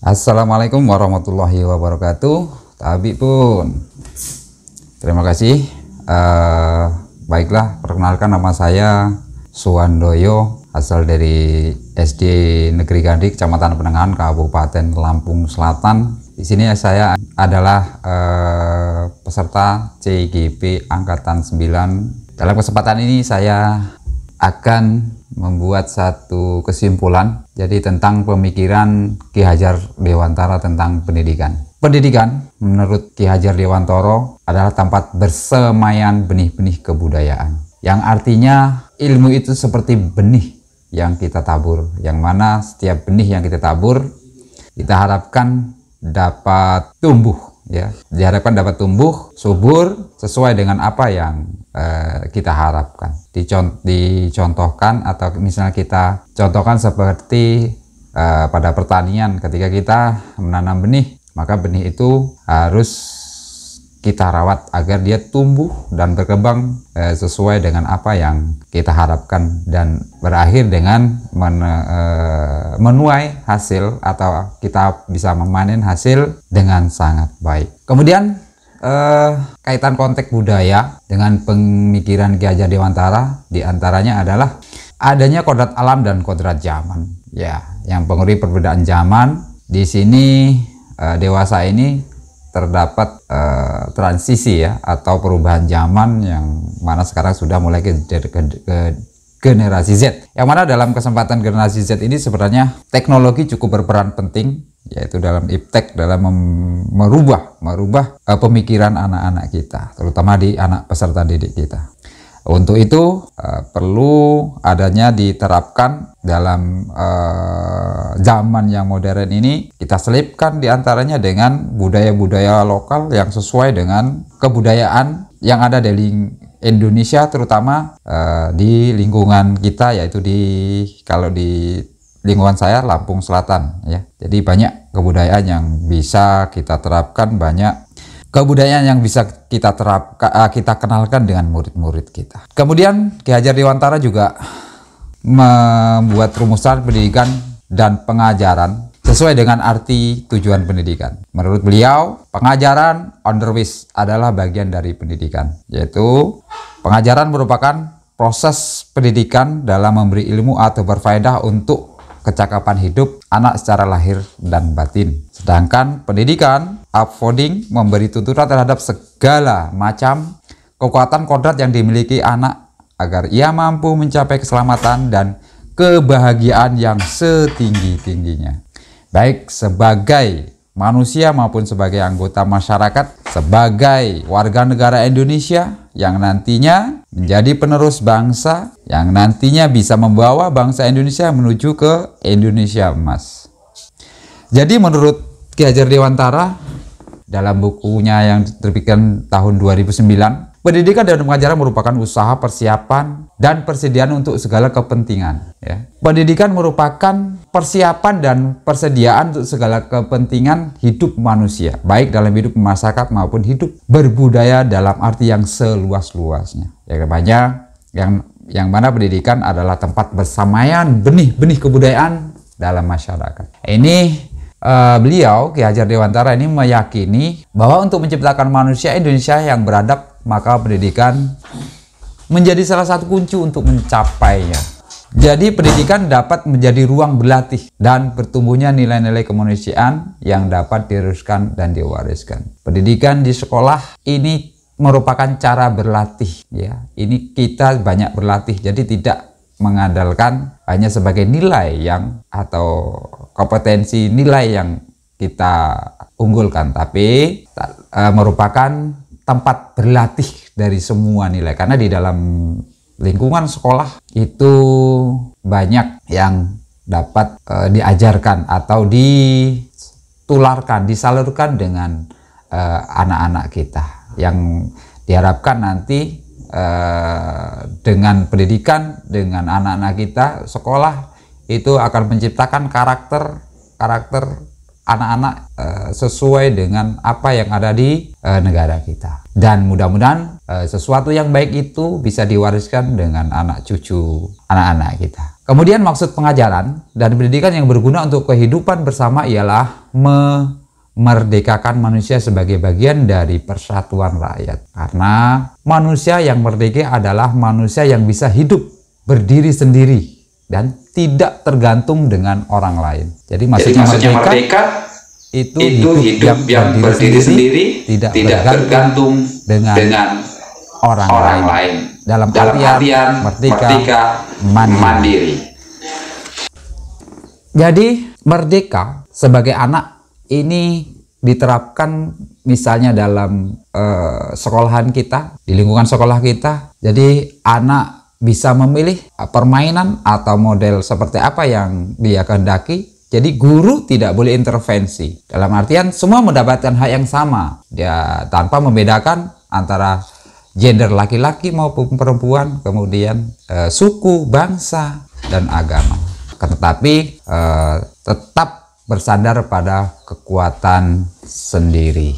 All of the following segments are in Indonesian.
Assalamualaikum warahmatullahi wabarakatuh. Tabi pun terima kasih. Baiklah, perkenalkan nama saya Suwandoyo, asal dari SD Negeri Gandhi, Kecamatan Penengahan, Kabupaten Lampung Selatan. Di sini saya adalah peserta CGP Angkatan 9. Dalam kesempatan ini saya akan membuat satu kesimpulan jadi tentang pemikiran Ki Hajar Dewantara tentang pendidikan. Pendidikan menurut Ki Hajar Dewantara adalah tempat bersemaian benih-benih kebudayaan, yang artinya ilmu itu seperti benih yang kita tabur, yang mana setiap benih yang kita tabur kita harapkan dapat tumbuh, ya, diharapkan dapat tumbuh subur sesuai dengan apa yang kita harapkan. Dicontohkan atau misalnya kita contohkan seperti pada pertanian, ketika kita menanam benih, maka benih itu harus kita rawat agar dia tumbuh dan berkembang sesuai dengan apa yang kita harapkan dan berakhir dengan menuai hasil atau kita bisa memanen hasil dengan sangat baik. Kemudian kaitan konteks budaya dengan pemikiran Ki Hajar Dewantara diantaranya adalah adanya kodrat alam dan kodrat zaman, ya, yang pengaruhi perbedaan zaman. Di sini dewasa ini terdapat transisi, ya, atau perubahan zaman yang mana sekarang sudah mulai ke generasi Z, yang mana dalam kesempatan generasi Z ini sebenarnya teknologi cukup berperan penting, yaitu dalam iptek, dalam merubah pemikiran anak-anak kita, terutama di anak peserta didik kita. Untuk itu perlu adanya diterapkan dalam zaman yang modern ini, kita selipkan diantaranya dengan budaya-budaya lokal yang sesuai dengan kebudayaan yang ada di Indonesia, terutama di lingkungan kita, yaitu kalau di lingkungan saya Lampung Selatan, ya. Jadi banyak kebudayaan yang bisa kita terapkan, banyak kebudayaan yang bisa kita terapkan, kita kenalkan dengan murid-murid kita. Kemudian Ki Hajar Dewantara juga membuat rumusan pendidikan dan pengajaran sesuai dengan arti tujuan pendidikan. Menurut beliau, pengajaran underwis adalah bagian dari pendidikan, yaitu pengajaran merupakan proses pendidikan dalam memberi ilmu atau berfaedah untuk kecakapan hidup anak secara lahir dan batin. Sedangkan pendidikan upfolding memberi tuntunan terhadap segala macam kekuatan kodrat yang dimiliki anak agar ia mampu mencapai keselamatan dan kebahagiaan yang setinggi-tingginya, baik sebagai manusia maupun sebagai anggota masyarakat, sebagai warga negara Indonesia yang nantinya menjadi penerus bangsa, yang nantinya bisa membawa bangsa Indonesia menuju ke Indonesia emas. Jadi menurut Ki Hajar Dewantara dalam bukunya yang terbitkan tahun 2009, pendidikan dan pengajaran merupakan usaha persiapan dan persediaan untuk segala kepentingan, ya. Pendidikan merupakan persiapan dan persediaan untuk segala kepentingan hidup manusia, baik dalam hidup masyarakat maupun hidup berbudaya dalam arti yang seluas-luasnya. Ya, banyak yang mana pendidikan adalah tempat bersamaian benih-benih kebudayaan dalam masyarakat. Ini beliau Ki Hajar Dewantara ini meyakini bahwa untuk menciptakan manusia Indonesia yang beradab, maka pendidikan menjadi salah satu kunci untuk mencapainya. Jadi pendidikan dapat menjadi ruang berlatih dan bertumbuhnya nilai-nilai kemanusiaan yang dapat diteruskan dan diwariskan. Pendidikan di sekolah ini merupakan cara berlatih, ya. Ini kita banyak berlatih, jadi tidak mengandalkan hanya sebagai nilai yang atau kompetensi nilai yang kita unggulkan, tapi merupakan tempat berlatih dari semua nilai, karena di dalam lingkungan sekolah itu banyak yang dapat diajarkan atau ditularkan, disalurkan dengan anak-anak kita, yang diharapkan nanti dengan pendidikan, dengan anak-anak kita, sekolah itu akan menciptakan karakter anak-anak sesuai dengan apa yang ada di negara kita. Dan mudah-mudahan sesuatu yang baik itu bisa diwariskan dengan anak cucu anak-anak kita. Kemudian maksud pengajaran dan pendidikan yang berguna untuk kehidupan bersama ialah memerdekakan manusia sebagai bagian dari persatuan rakyat. Karena manusia yang merdeka adalah manusia yang bisa hidup berdiri sendiri dan tidak tergantung dengan orang lain. Jadi maksudnya merdeka itu hidup yang berdiri sendiri, tidak tergantung dengan orang lain. Dalam artian merdeka mandiri. Jadi merdeka sebagai anak ini diterapkan misalnya dalam sekolahan kita, di lingkungan sekolah kita. Jadi anak bisa memilih permainan atau model seperti apa yang dia kehendaki. Jadi guru tidak boleh intervensi. Dalam artian semua mendapatkan hak yang sama. Dia tanpa membedakan antara gender laki-laki maupun perempuan, kemudian suku, bangsa, dan agama. Tetapi tetap bersandar pada kekuatan sendiri.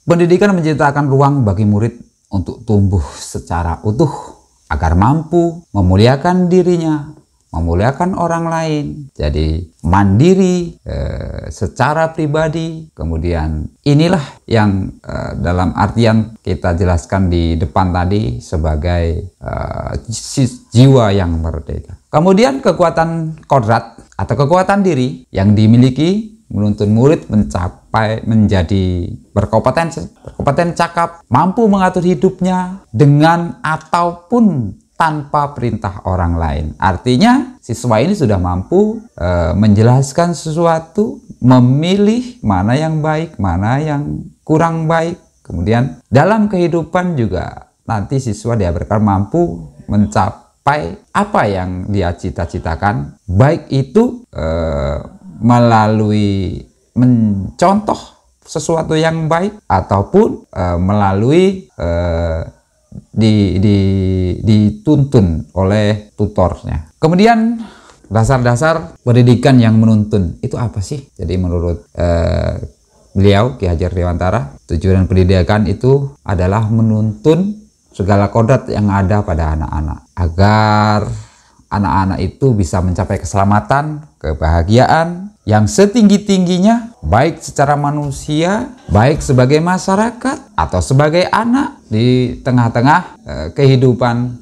Pendidikan menciptakan ruang bagi murid untuk tumbuh secara utuh agar mampu memuliakan dirinya, memuliakan orang lain, jadi mandiri secara pribadi. Kemudian inilah yang dalam artian kita jelaskan di depan tadi sebagai jiwa yang merdeka. Kemudian kekuatan kodrat atau kekuatan diri yang dimiliki menuntun murid menjadi berkompeten cakap, mampu mengatur hidupnya dengan ataupun tanpa perintah orang lain. Artinya siswa ini sudah mampu menjelaskan sesuatu, memilih mana yang baik, mana yang kurang baik. Kemudian dalam kehidupan juga nanti siswa diharapkan mampu mencapai apa yang dia cita-citakan, baik itu melalui mencontoh sesuatu yang baik ataupun melalui dituntun oleh tutornya. Kemudian dasar-dasar pendidikan yang menuntun itu apa sih? Jadi menurut beliau Ki Hajar Dewantara, tujuan pendidikan itu adalah menuntun segala kodrat yang ada pada anak-anak agar anak-anak itu bisa mencapai keselamatan, kebahagiaan yang setinggi-tingginya, baik secara manusia, baik sebagai masyarakat, atau sebagai anak di tengah-tengah kehidupan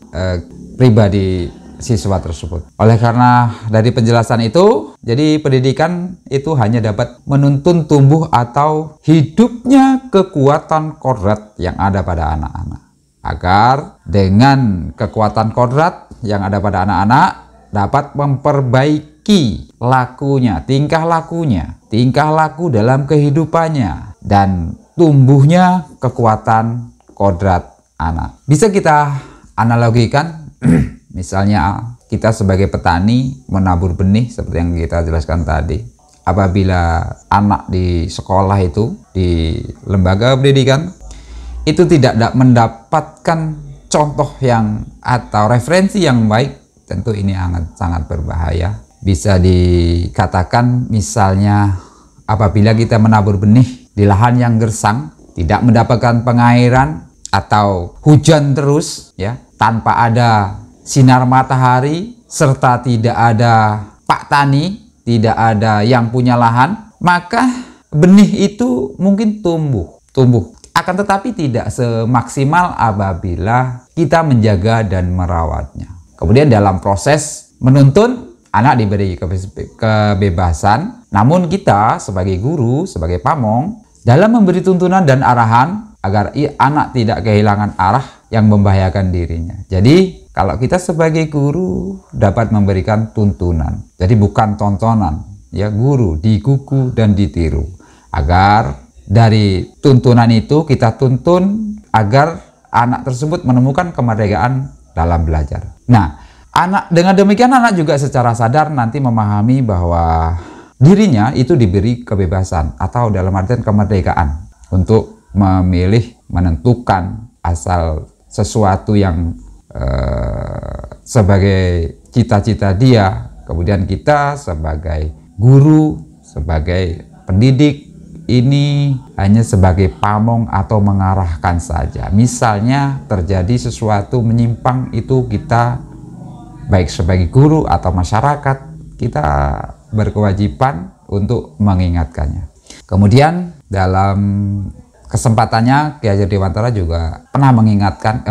pribadi siswa tersebut. Oleh karena dari penjelasan itu, jadi pendidikan itu hanya dapat menuntun tumbuh atau hidupnya kekuatan kodrat yang ada pada anak-anak. Agar dengan kekuatan kodrat yang ada pada anak-anak dapat memperbaiki lakunya, tingkah laku dalam kehidupannya, dan tumbuhnya kekuatan kodrat anak. Bisa kita analogikan, misalnya kita sebagai petani menabur benih seperti yang kita jelaskan tadi. Apabila anak di sekolah itu, di lembaga pendidikan, itu tidak mendapatkan contoh yang atau referensi yang baik, tentu ini sangat berbahaya. Bisa dikatakan misalnya apabila kita menabur benih di lahan yang gersang, tidak mendapatkan pengairan atau hujan terus ya, tanpa ada sinar matahari serta tidak ada pak tani, tidak ada yang punya lahan, maka benih itu mungkin tumbuh. Akan tetapi tidak semaksimal apabila kita menjaga dan merawatnya. Kemudian dalam proses menuntun, anak diberi kebebasan, namun kita sebagai guru, sebagai pamong, dalam memberi tuntunan dan arahan agar anak tidak kehilangan arah yang membahayakan dirinya. Jadi kalau kita sebagai guru dapat memberikan tuntunan, jadi bukan tontonan, ya, guru digugu dan ditiru, agar dari tuntunan itu kita tuntun agar anak tersebut menemukan kemerdekaan dalam belajar. Nah, dengan demikian anak juga secara sadar nanti memahami bahwa dirinya itu diberi kebebasan atau dalam artian kemerdekaan untuk memilih, menentukan asal sesuatu yang sebagai cita-cita dia. Kemudian kita sebagai guru, sebagai pendidik, ini hanya sebagai pamong atau mengarahkan saja. Misalnya terjadi sesuatu menyimpang, itu kita baik sebagai guru atau masyarakat, kita berkewajiban untuk mengingatkannya. Kemudian dalam kesempatannya Ki Hajar Dewantara juga pernah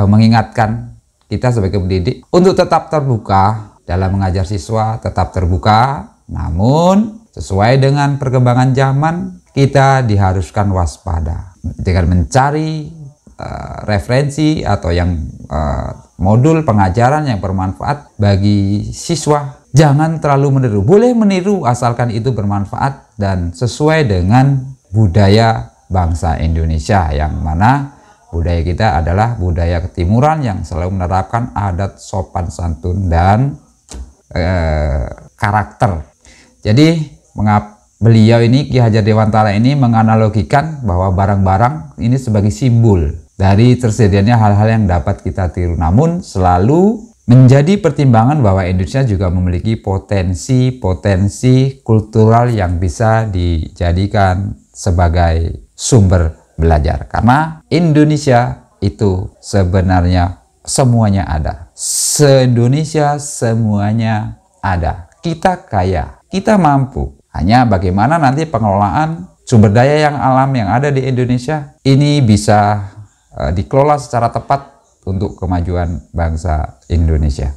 mengingatkan kita sebagai pendidik untuk tetap terbuka dalam mengajar siswa, tetap terbuka, namun sesuai dengan perkembangan zaman kita diharuskan waspada dengan mencari referensi atau modul pengajaran yang bermanfaat bagi siswa. Jangan terlalu meniru, boleh meniru asalkan itu bermanfaat dan sesuai dengan budaya bangsa Indonesia, yang mana budaya kita adalah budaya ketimuran yang selalu menerapkan adat sopan santun dan karakter. Jadi beliau ini, Ki Hajar Dewantara ini, menganalogikan bahwa barang-barang ini sebagai simbol dari tersedianya hal-hal yang dapat kita tiru, namun selalu menjadi pertimbangan bahwa Indonesia juga memiliki potensi kultural yang bisa dijadikan sebagai sumber belajar. Karena Indonesia itu sebenarnya semuanya ada. Se-Indonesia semuanya ada. Kita kaya, kita mampu. Hanya bagaimana nanti pengelolaan sumber daya yang alam yang ada di Indonesia ini bisa dikelola secara tepat untuk kemajuan bangsa Indonesia.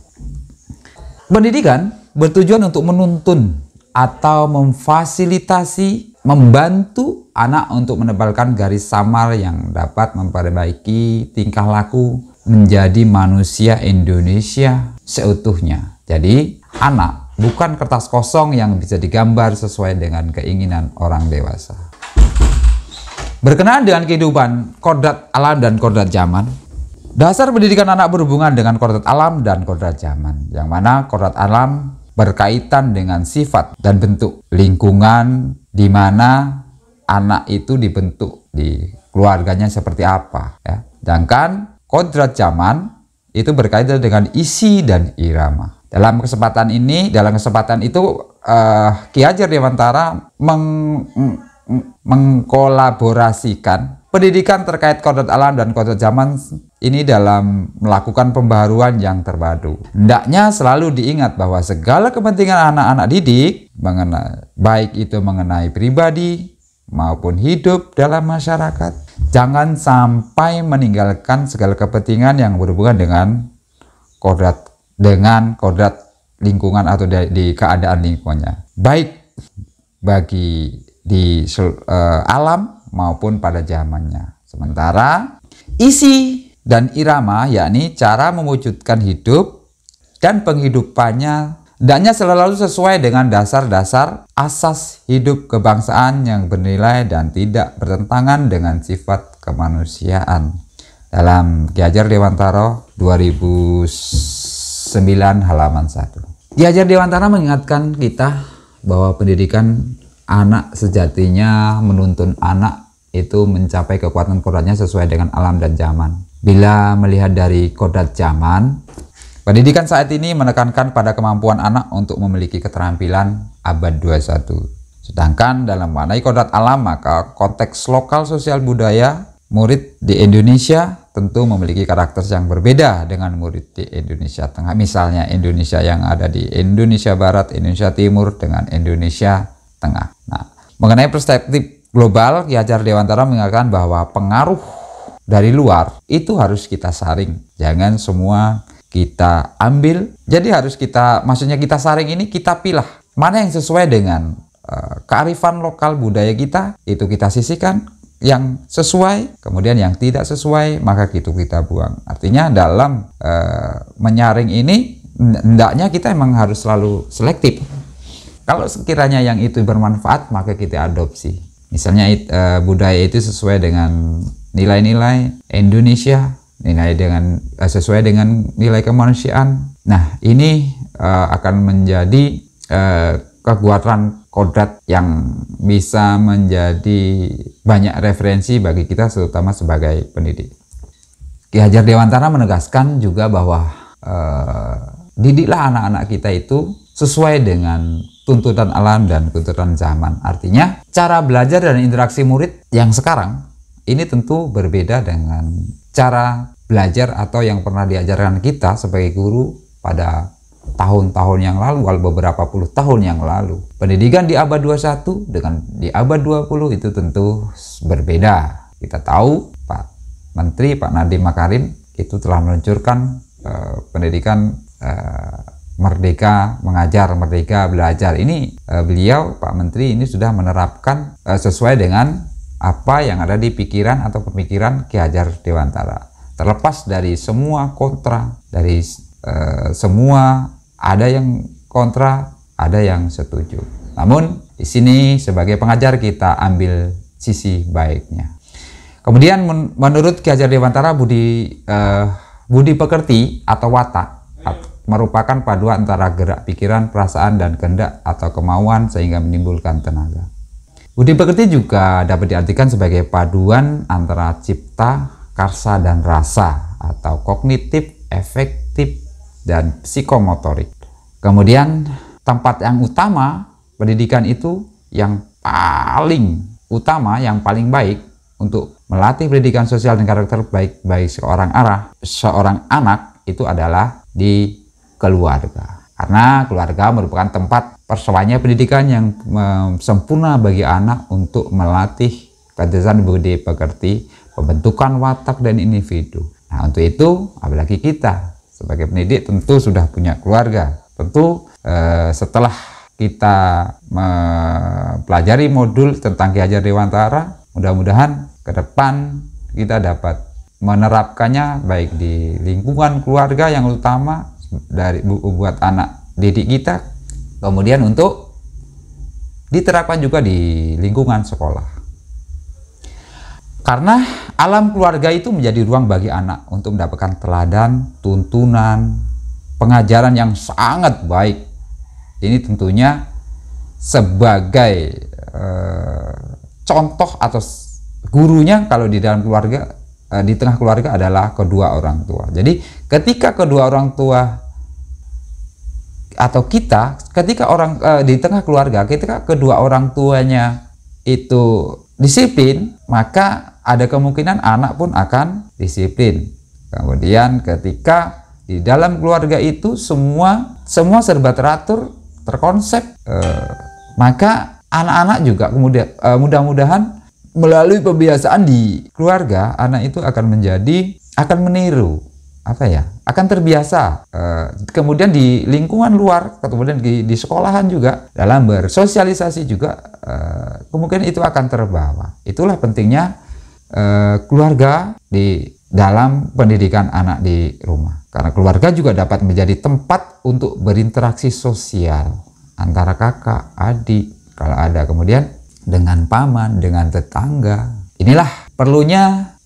Pendidikan bertujuan untuk menuntun atau memfasilitasi, membantu anak untuk menebalkan garis samar yang dapat memperbaiki tingkah laku menjadi manusia Indonesia seutuhnya. Jadi anak bukan kertas kosong yang bisa digambar sesuai dengan keinginan orang dewasa. Berkenaan dengan kehidupan kodrat alam dan kodrat zaman, dasar pendidikan anak berhubungan dengan kodrat alam dan kodrat zaman, yang mana kodrat alam berkaitan dengan sifat dan bentuk lingkungan di mana anak itu dibentuk, di keluarganya seperti apa, ya. Sedangkan kodrat zaman itu berkaitan dengan isi dan irama. Dalam kesempatan itu Ki Hajar Dewantara mengkolaborasikan pendidikan terkait kodrat alam dan kodrat zaman ini dalam melakukan pembaharuan yang terpadu. Hendaknya selalu diingat bahwa segala kepentingan anak-anak didik, baik itu mengenai pribadi maupun hidup dalam masyarakat, jangan sampai meninggalkan segala kepentingan yang berhubungan dengan kodrat lingkungan atau di keadaan lingkungannya, baik bagi di alam maupun pada zamannya. Sementara isi dan irama, yakni cara mewujudkan hidup dan penghidupannya, hendaknya selalu sesuai dengan dasar-dasar asas hidup kebangsaan yang bernilai dan tidak bertentangan dengan sifat kemanusiaan. Dalam Ki Hajar Dewantara 2009 halaman 1. Ki Hajar Dewantara mengingatkan kita bahwa pendidikan anak sejatinya menuntun anak itu mencapai kekuatan kodratnya sesuai dengan alam dan zaman. Bila melihat dari kodrat zaman, pendidikan saat ini menekankan pada kemampuan anak untuk memiliki keterampilan abad 21. Sedangkan dalam mengenai kodrat alam, maka konteks lokal sosial budaya murid di Indonesia tentu memiliki karakter yang berbeda dengan murid di Indonesia Tengah. Misalnya Indonesia yang ada di Indonesia Barat, Indonesia Timur dengan Indonesia Tengah. Nah, mengenai perspektif global, Ki Hajar Dewantara mengatakan bahwa pengaruh dari luar itu harus kita saring. Jangan semua kita ambil. Jadi harus maksudnya kita saring ini, kita pilah mana yang sesuai dengan kearifan lokal budaya kita, itu kita sisihkan. Yang sesuai, kemudian yang tidak sesuai, maka itu kita buang. Artinya dalam menyaring ini, hendaknya kita memang harus selalu selektif. Kalau sekiranya yang itu bermanfaat, maka kita adopsi. Misalnya budaya itu sesuai dengan nilai-nilai Indonesia, sesuai dengan nilai kemanusiaan. Nah, ini akan menjadi kekuatan kodrat yang bisa menjadi banyak referensi bagi kita, terutama sebagai pendidik. Ki Hajar Dewantara menegaskan juga bahwa didiklah anak-anak kita itu sesuai dengan tuntutan alam dan tuntutan zaman. Artinya cara belajar dan interaksi murid yang sekarang ini tentu berbeda dengan cara belajar atau yang pernah diajarkan kita sebagai guru pada tahun-tahun yang lalu, beberapa puluh tahun yang lalu. Pendidikan di abad 21 dengan di abad 20 itu tentu berbeda. Kita tahu Pak Menteri, Pak Nadiem Makarim itu telah meluncurkan pendidikan Merdeka Mengajar, Merdeka Belajar. Ini beliau, Pak Menteri ini sudah menerapkan sesuai dengan apa yang ada di pikiran atau pemikiran Ki Hajar Dewantara. Terlepas dari semua kontra, dari semua ada yang kontra, ada yang setuju. Namun di sini sebagai pengajar kita ambil sisi baiknya. Kemudian menurut Ki Hajar Dewantara budi pekerti atau watak merupakan paduan antara gerak pikiran, perasaan, dan kehendak atau kemauan sehingga menimbulkan tenaga. Budi pekerti juga dapat diartikan sebagai paduan antara cipta, karsa, dan rasa atau kognitif, efektif, dan psikomotorik. Kemudian tempat yang utama pendidikan itu yang paling utama, yang paling baik untuk melatih pendidikan sosial dan karakter baik seorang anak itu adalah di keluarga. Karena keluarga merupakan tempat persewanya pendidikan yang sempurna bagi anak untuk melatih kecerdasan budi pekerti, pembentukan watak dan individu. Nah, untuk itu apalagi kita sebagai pendidik tentu sudah punya keluarga. Tentu setelah kita mempelajari modul tentang Ki Hajar Dewantara, mudah-mudahan ke depan kita dapat menerapkannya baik di lingkungan keluarga yang utama buat anak didik kita, kemudian untuk diterapkan juga di lingkungan sekolah. Karena alam keluarga itu menjadi ruang bagi anak untuk mendapatkan teladan, tuntunan, pengajaran yang sangat baik. Ini tentunya sebagai contoh atau gurunya kalau di dalam keluarga, di tengah keluarga adalah kedua orang tua. Jadi ketika kedua orang tua atau ketika di tengah keluarga, ketika kedua orang tuanya itu disiplin, maka ada kemungkinan anak pun akan disiplin. Kemudian ketika di dalam keluarga itu semua serba teratur, terkonsep, maka anak-anak juga kemudian mudah-mudahan melalui pembiasaan di keluarga, anak itu akan meniru, akan terbiasa. Kemudian di lingkungan luar, kemudian di sekolahan juga, dalam bersosialisasi juga, kemungkinan itu akan terbawa. Itulah pentingnya keluarga di dalam pendidikan anak di rumah. Karena keluarga juga dapat menjadi tempat untuk berinteraksi sosial antara kakak, adik, kalau ada, kemudian dengan paman, dengan tetangga. Inilah perlunya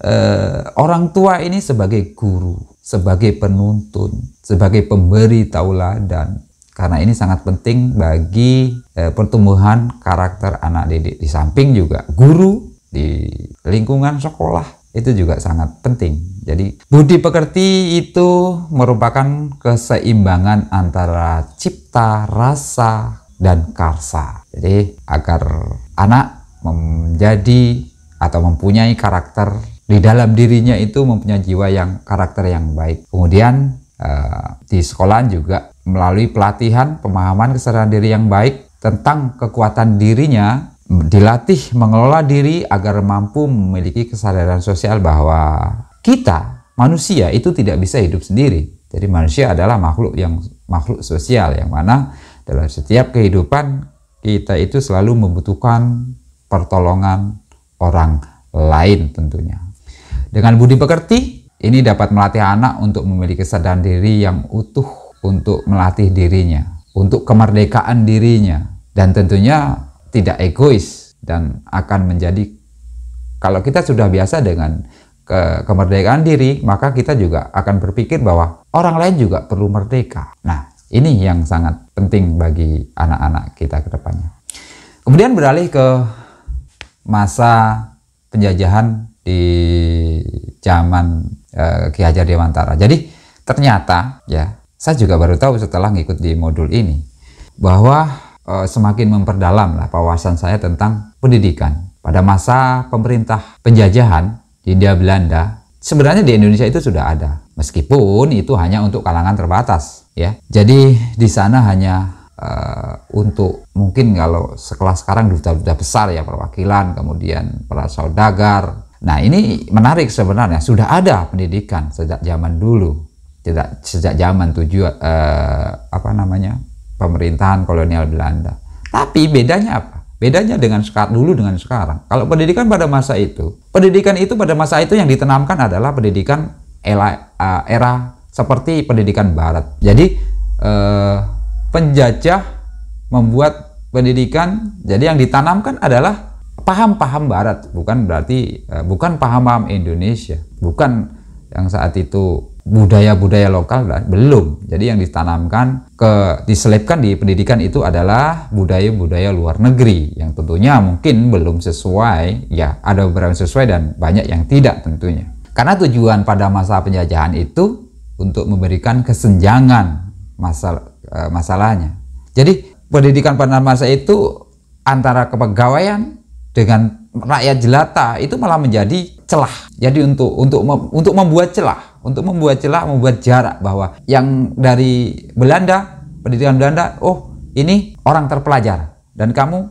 orang tua ini sebagai guru, sebagai penuntun, sebagai pemberi tauladan. Karena ini sangat penting bagi pertumbuhan karakter anak didik. Di samping juga guru di lingkungan sekolah itu juga sangat penting. Jadi budi pekerti itu merupakan keseimbangan antara cipta, rasa, dan karsa. Jadi agar anak menjadi atau mempunyai karakter di dalam dirinya itu, mempunyai jiwa karakter yang baik. Kemudian di sekolah juga melalui pelatihan pemahaman kesadaran diri yang baik tentang kekuatan dirinya, dilatih mengelola diri agar mampu memiliki kesadaran sosial bahwa kita manusia itu tidak bisa hidup sendiri. Jadi manusia adalah makhluk sosial, yang mana dalam setiap kehidupan kita itu selalu membutuhkan pertolongan orang lain tentunya. Dengan budi pekerti ini dapat melatih anak untuk memiliki kesadaran diri yang utuh, untuk melatih dirinya, untuk kemerdekaan dirinya, dan tentunya tidak egois, dan akan menjadi, kalau kita sudah biasa dengan kemerdekaan diri, maka kita juga akan berpikir bahwa orang lain juga perlu merdeka. Nah, ini yang sangat penting bagi anak-anak kita ke depannya. Kemudian beralih ke masa penjajahan di zaman Ki Hajar Dewantara. Jadi ternyata ya, saya juga baru tahu setelah ngikut di modul ini, bahwa semakin memperdalam lah wawasan saya tentang pendidikan. Pada masa pemerintah penjajahan di Hindia Belanda, sebenarnya di Indonesia itu sudah ada Meskipun itu hanya untuk kalangan terbatas ya. Jadi di sana hanya untuk mungkin kalau sekelas sekarang duta-duta besar ya, perwakilan, kemudian para saudagar. Nah ini menarik sebenarnya, sudah ada pendidikan sejak zaman dulu, sejak zaman pemerintahan kolonial Belanda. Tapi bedanya apa? Bedanya dengan dulu dengan sekarang. Kalau pendidikan pada masa itu yang ditanamkan adalah pendidikan era seperti pendidikan Barat. Jadi penjajah membuat pendidikan, jadi yang ditanamkan adalah paham-paham Barat, bukan paham-paham Indonesia, bukan yang saat itu budaya-budaya lokal, belum. Jadi yang ditanamkan, diselipkan di pendidikan itu adalah budaya-budaya luar negeri yang tentunya mungkin belum sesuai, ya ada beberapa yang sesuai dan banyak yang tidak tentunya. Karena tujuan pada masa penjajahan itu untuk memberikan kesenjangan masalahnya. Jadi pendidikan pada masa itu antara kepegawaian dengan rakyat jelata itu malah menjadi celah. Jadi untuk membuat celah, membuat jarak bahwa yang dari Belanda, pendidikan Belanda, oh ini orang terpelajar dan kamu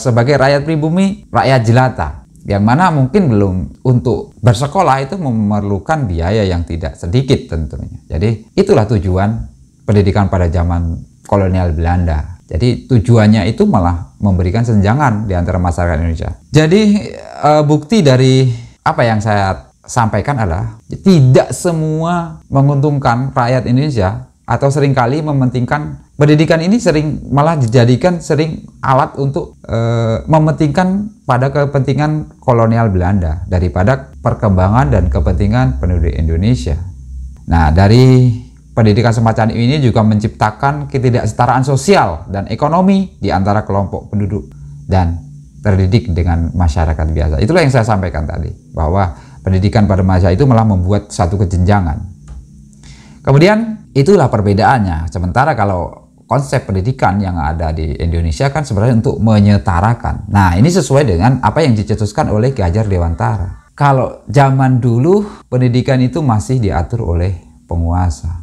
sebagai rakyat pribumi, rakyat jelata. Yang mana mungkin belum, untuk bersekolah itu memerlukan biaya yang tidak sedikit tentunya. Jadi itulah tujuan pendidikan pada zaman kolonial Belanda. Jadi tujuannya itu malah memberikan senjangan di antara masyarakat Indonesia. Jadi bukti dari apa yang saya sampaikan adalah tidak semua menguntungkan rakyat Indonesia, atau seringkali mementingkan pendidikan ini malah dijadikan alat untuk mementingkan pada kepentingan kolonial Belanda daripada perkembangan dan kepentingan penduduk Indonesia. Nah, dari pendidikan semacam ini juga menciptakan ketidaksetaraan sosial dan ekonomi di antara kelompok penduduk dan terdidik dengan masyarakat biasa. Itulah yang saya sampaikan tadi, bahwa pendidikan pada masa itu malah membuat satu kejenjangan. Kemudian itulah perbedaannya. Sementara kalau konsep pendidikan yang ada di Indonesia kan sebenarnya untuk menyetarakan. Nah, ini sesuai dengan apa yang dicetuskan oleh Ki Hajar Dewantara. Kalau zaman dulu pendidikan itu masih diatur oleh penguasa.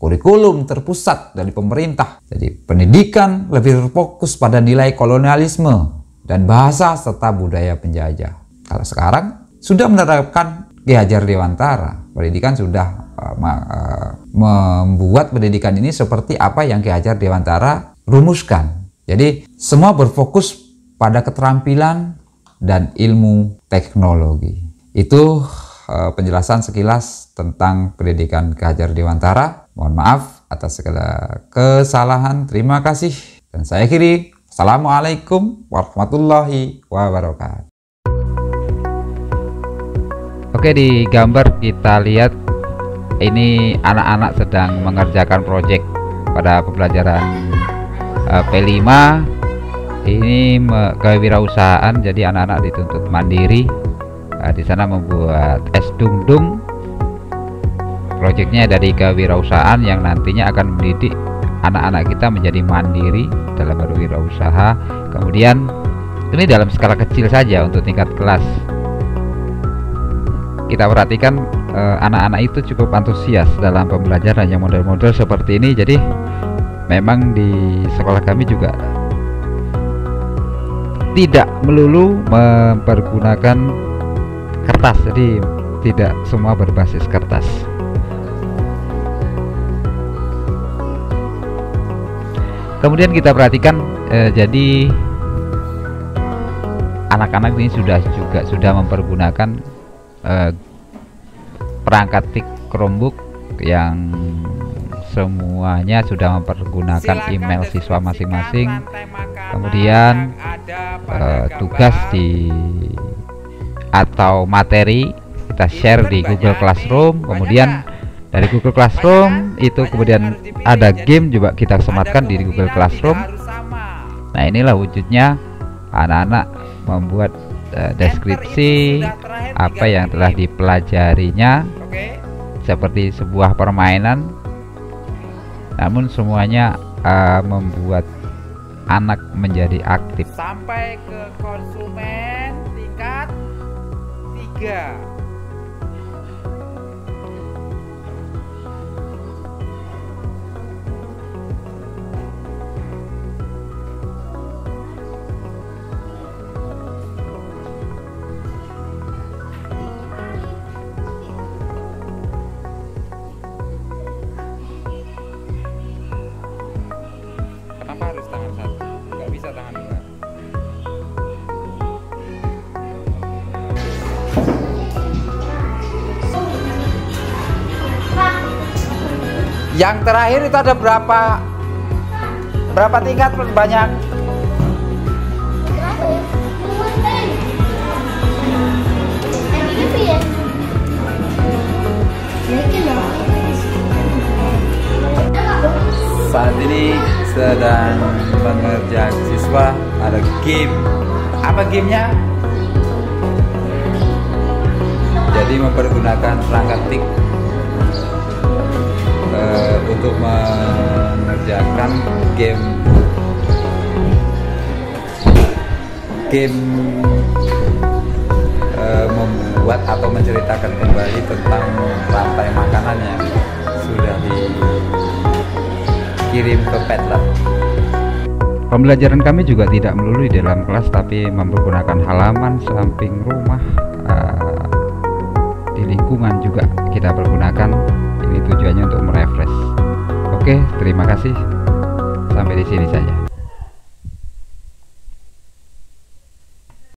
Kurikulum terpusat dari pemerintah. Jadi pendidikan lebih berfokus pada nilai kolonialisme dan bahasa serta budaya penjajah. Kalau sekarang sudah menerapkan Ki Hajar Dewantara, pendidikan sudah membuat pendidikan ini seperti apa yang Ki Hajar Dewantara rumuskan. Jadi semua berfokus pada keterampilan dan ilmu teknologi. Itu penjelasan sekilas tentang pendidikan Ki Hajar Dewantara. Mohon maaf atas segala kesalahan. Terima kasih dan saya akhiri. Assalamualaikum warahmatullahi wabarakatuh. Oke, di gambar kita lihat ini anak-anak sedang mengerjakan proyek pada pembelajaran P5. Ini kewirausahaan, jadi anak-anak dituntut mandiri. Di sana membuat es dung-dung. Proyeknya dari kewirausahaan yang nantinya akan mendidik anak-anak kita menjadi mandiri dalam berwirausaha. Kemudian ini dalam skala kecil saja untuk tingkat kelas. Kita perhatikan anak-anak itu cukup antusias dalam pembelajaran yang model-model seperti ini. Jadi memang di sekolah kami juga tidak melulu mempergunakan kertas, jadi tidak semua berbasis kertas. Kemudian kita perhatikan jadi anak-anak ini sudah mempergunakan perangkat TIK Chromebook yang semuanya sudah mempergunakan email siswa masing-masing. Kemudian tugas atau materi kita share di Google Classroom. Kemudian dari Google Classroom itu kemudian ada game juga kita sematkan di Google Classroom. Nah, inilah wujudnya anak-anak membuat deskripsi apa yang telah dipelajarinya seperti sebuah permainan, namun semuanya membuat anak menjadi aktif. Sampai ke konsumen tingkat 3. Yang terakhir itu ada berapa tingkat banyak? Saat ini sedang mengerjakan siswa ada game. Apa gamenya? Jadi mempergunakan perangkat TIK untuk mengerjakan game membuat atau menceritakan kembali tentang rantai makanan yang sudah dikirim ke Padlet. Pembelajaran kami juga tidak melulu di dalam kelas, tapi mempergunakan halaman samping rumah, di lingkungan juga kita pergunakan. Ini tujuannya untuk merefresh. Oke, terima kasih. Sampai di sini saja.